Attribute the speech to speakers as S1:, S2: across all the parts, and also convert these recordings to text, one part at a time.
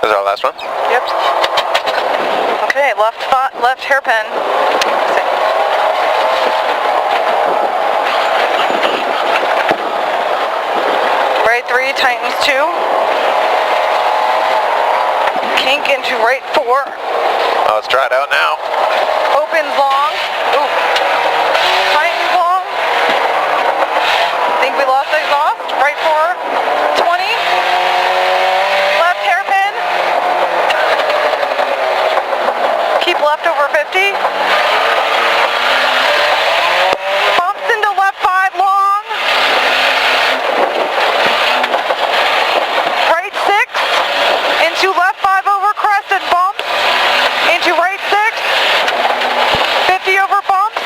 S1: Is our last one?
S2: Yep. Okay, left hairpin. Right 3, tightens 2. Kink into right 4.
S1: Oh, it's dried out now.
S2: Opens long. Ooh. Tightens long. Think we lost exhaust. Right 4, 20. Left hairpin. Keep left over 50. Bumps into left 5 long. Right 6. Into left 5 over crest and bumps. Into right 6. 50 over bumps.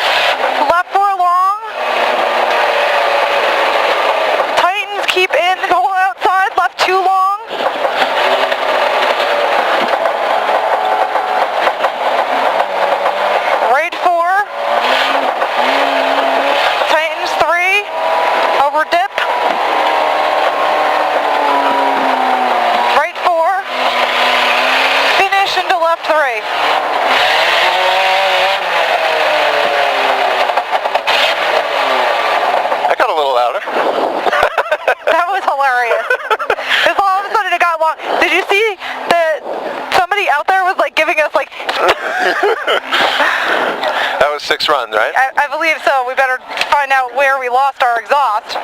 S2: Left 4 long. Tightens, keep in, hold outside. Left 2 long. Right 4. Tightens 3. Over dip. Right 4. Finish into left 3.
S1: That got a little louder.
S2: That was hilarious. Because all of a sudden it got long. Did you see that somebody out there was like giving us like...
S1: That was 6 runs, right?
S2: I believe so. We better find out where we lost our exhaust.